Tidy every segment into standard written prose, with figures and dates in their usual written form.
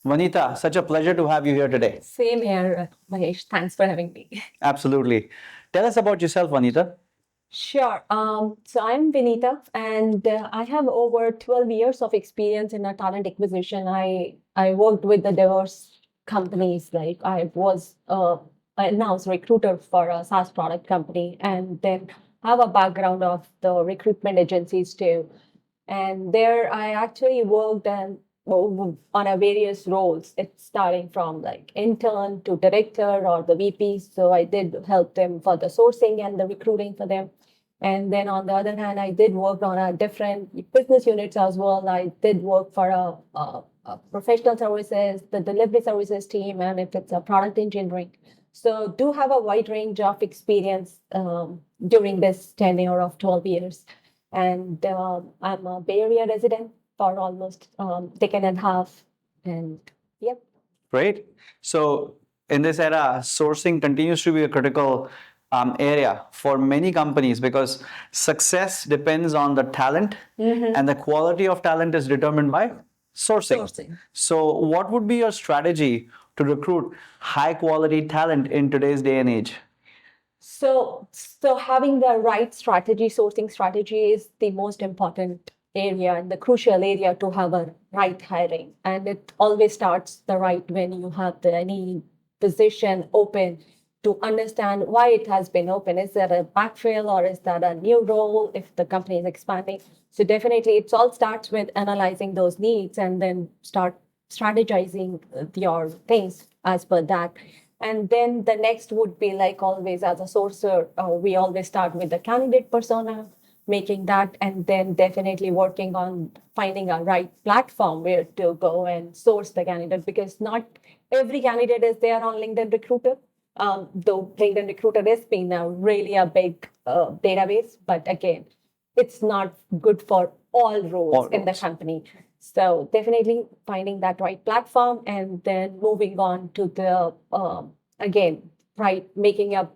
Vanita, such a pleasure to have you here today. Same here, Mahesh. Thanks for having me. Absolutely. Tell us about yourself, Vanita. Sure. So I'm Vinita, and I have over 12 years of experience in a talent acquisition. I worked with the diverse companies. Like I was a now recruiter for a SaaS product company, and then have a background of the recruitment agencies too. And there I actually worked on a various roles. It's starting from like intern to director or the VP. So I did help them for the sourcing and the recruiting for them. And then on the other hand, I did work on a different business units as well. I did work for a professional services, the delivery services team, and if it's a product engineering. So do have a wide range of experience during this tenure of 12 years. And I'm a Bay Area resident for almost decade and a half. And yep. Great. So, in this era, sourcing continues to be a critical area for many companies because success depends on the talent, and the quality of talent is determined by sourcing. So, what would be your strategy to recruit high quality talent in today's day and age? So having the right strategy, sourcing strategy is the most important area and the crucial area to have a right hiring. And it always starts the right when you have any position open to understand why it has been open. Is there a backfill or is that a new role if the company is expanding? So definitely it all starts with analyzing those needs and then start strategizing your things as per that. And then the next would be like always as a sourcer, we always start with the candidate persona, making that, and then definitely working on finding a right platform where to go and source the candidate because not every candidate is there on LinkedIn Recruiter. Though LinkedIn Recruiter is being a really a big database, but again, it's not good for all roles in the company. So definitely finding that right platform and then moving on to the again right making a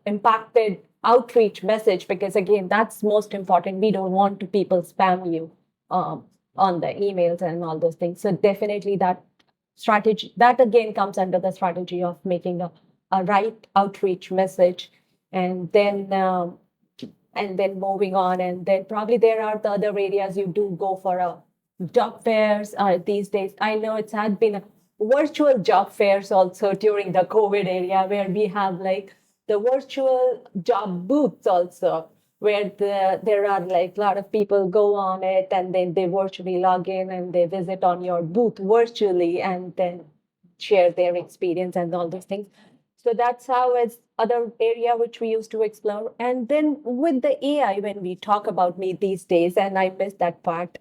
impacted outreach message because again that's most important. We don't want to people spam you on the emails and all those things. So definitely that strategy that again comes under the strategy of making a right outreach message and then moving on and then probably there are the other areas you do go for a job fairs these days. I know it's had been virtual job fairs also during the COVID area where we have like the virtual job booths also where there are like a lot of people go on it and then they virtually log in and they visit on your booth virtually and then share their experience and all those things. So that's how it's other area which we used to explore. And then with the AI, when we talk about me these days, and I missed that part,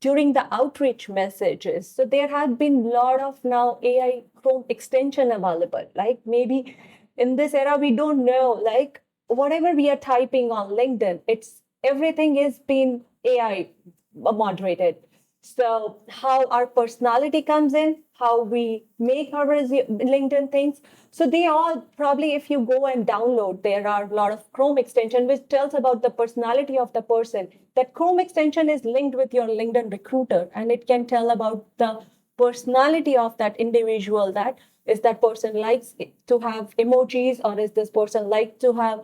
during the outreach messages. So there have been a lot of now AI Chrome extension available. Like maybe in this era, we don't know, like whatever we are typing on LinkedIn, it's everything is being AI moderated. So how our personality comes in, how we make our LinkedIn things. So they all probably, if you go and download, there are a lot of Chrome extension which tells about the personality of the person. That Chrome extension is linked with your LinkedIn recruiter, and it can tell about the personality of that individual. That is that person likes to have emojis, or is this person like to have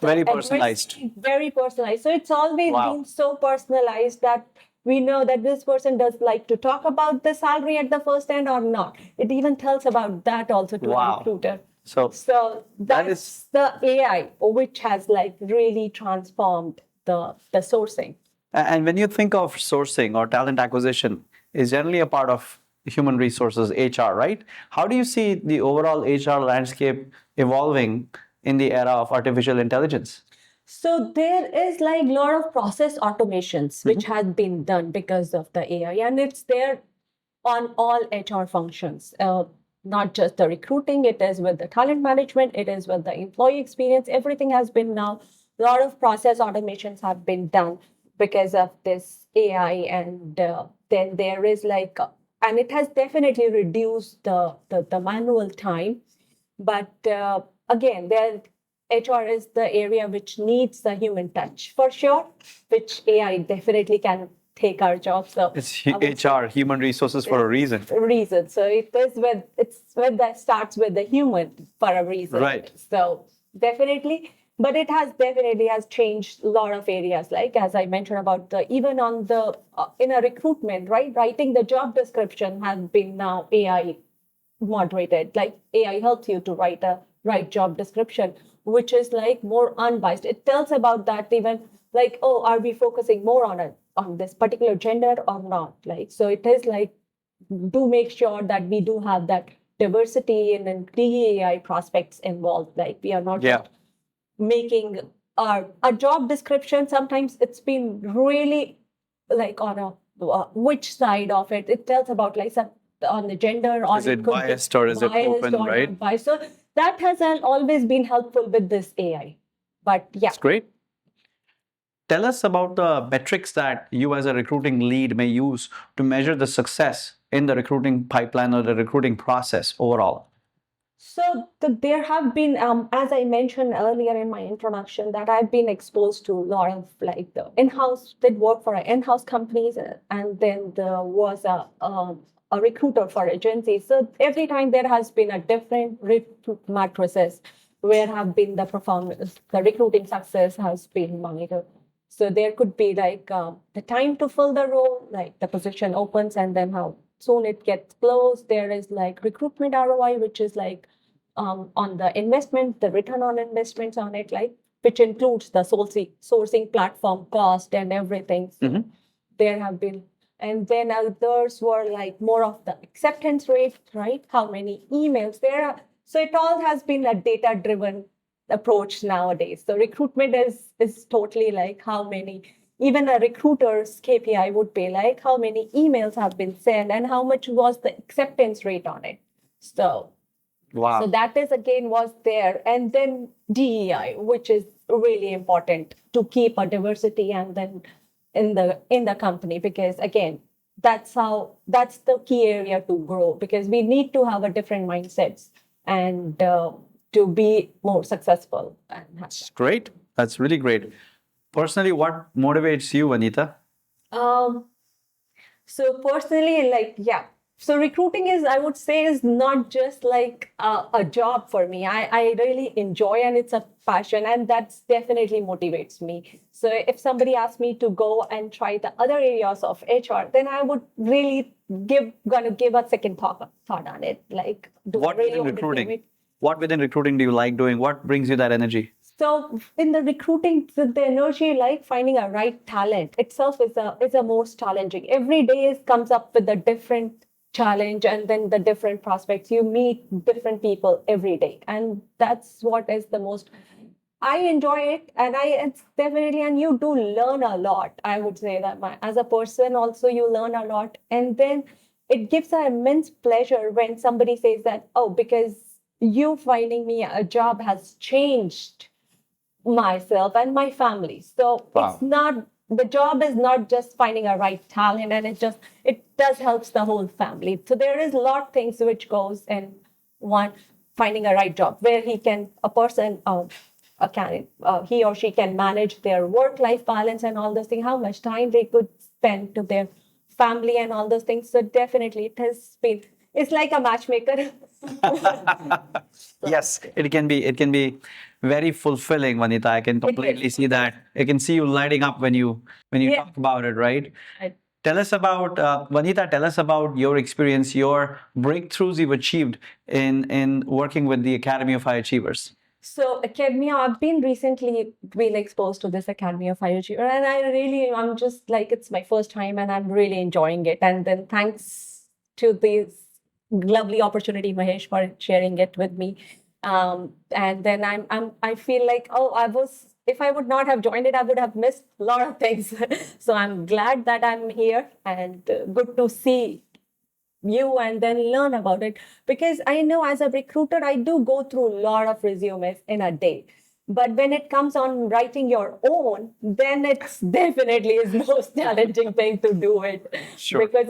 very personalized. Very personalized. So it's always been so personalized that we know that this person does like to talk about the salary at the first end or not. It even tells about that also to the recruiter. So that's the AI which has like really transformed the sourcing. And when you think of sourcing or talent acquisition, is generally a part of human resources, HR, right? How do you see the overall HR landscape evolving in the era of artificial intelligence? So there is like a lot of process automations which had been done because of the AI, and it's there on all HR functions, not just the recruiting. It is with the talent management. It is with the employee experience. Everything has been now. A lot of process automations have been done because of this AI, and then there is like, and it has definitely reduced the manual time, but again, there HR is the area which needs the human touch for sure, which AI definitely can take our jobs. So It's I would say HR, human resources for a reason. reason. So it's when that starts with the human for a reason. Right. So definitely, but it has definitely has changed a lot of areas. Like as I mentioned about even on the in a recruitment, right? Writing the job description has been now AI moderated. Like AI helps you to write a right job description, which is like more unbiased. It tells about that even like, oh, are we focusing more on it on this particular gender or not? Like, so it is like do make sure that we do have that diversity and DEI prospects involved. Like we are not just making our job description. Sometimes it's been really like on a which side of it. It tells about like some on the gender, or Is it biased or is it open, or right? not biased. So that has always been helpful with this AI. But yeah. That's great. Tell us about the metrics that you as a recruiting lead may use to measure the success in the recruiting pipeline or the recruiting process overall. So there have been, as I mentioned earlier in my introduction, that I've been exposed to a lot of like the in-house, did work for in-house companies, and then there was a recruiter for agencies. So every time there has been a different recruit matrices where have been the performance, the recruiting success has been monitored. So there could be like the time to fill the role, like the position opens and then how soon it gets closed. There is like recruitment ROI, which is like on the investment, the return on investments on it, like which includes the sourcing platform cost and everything. So there have been, and then others were like more of the acceptance rate, right? How many emails there are. So it all has been a data-driven approach nowadays. So recruitment is totally like how many, even a recruiter's KPI would be like how many emails have been sent and how much was the acceptance rate on it. So Wow. so that is again was there. And then DEI, which is really important to keep a diversity and then in the company, because again, that's the key area to grow, because we need to have a different mindsets and to be more successful. And That's great. That's really great. Personally, what motivates you, Vanita? So personally, like, yeah. So recruiting is, I would say, is not just like a job for me. I really enjoy, and it's a passion, and that's definitely motivates me. So if somebody asks me to go and try the other areas of HR, then I would really gonna give a second thought on it. Like, do I What really within want to do recruiting? it? What within recruiting do you like doing? What brings you that energy? So in the recruiting, the energy, like finding a right talent itself is a most challenging. Every day comes up with a different challenge, and then the different prospects. You meet different people every day, and that's what is the most. I enjoy it, and it's definitely, and you do learn a lot. I would say that as a person also you learn a lot, and then it gives an immense pleasure when somebody says that, oh, because you finding me a job has changed myself and my family. So Wow. it's not, the job is not just finding a right talent, and it does helps the whole family. So there is a lot of things which goes in one, finding a right job where a person he or she can manage their work-life balance and all those things, how much time they could spend to their family and all those things. So definitely it's like a matchmaker. Yes, it can be very fulfilling, Vanita. I can completely see that. I can see you lighting up when you Yeah. talk about it, right? Right. Tell us about Vanita. Tell us about your experience, your breakthroughs you've achieved in working with the Academy of High Achievers. So academia, I've been recently been exposed to this Academy of High Achiever, and I'm just like, it's my first time and I'm really enjoying it. And then thanks to this lovely opportunity, Mahesh, for sharing it with me. And then I feel like, oh, if I would not have joined it, I would have missed a lot of things. So I'm glad that I'm here, and good to see you and then learn about it, because I know as a recruiter I do go through a lot of resumes in a day, but when it comes on writing your own, then it's definitely is most challenging thing to do it. Sure. Because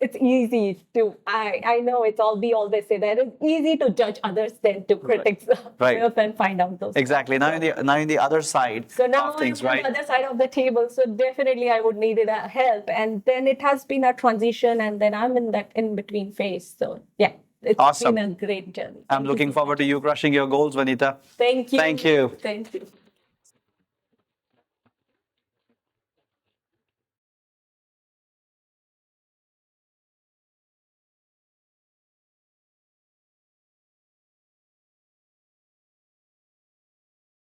it's easy to, I know it's all, we always say that it's easy to judge others than to critic Right. yourself and find out those. Exactly. Now in the other side So now of things, I'm on right? the other side of the table. So definitely I would need help. And then it has been a transition, and then I'm in that in between phase. So yeah, it's Awesome. been a great journey. I'm looking forward to you crushing your goals, Vanita. Thank you. Thank you. Thank you.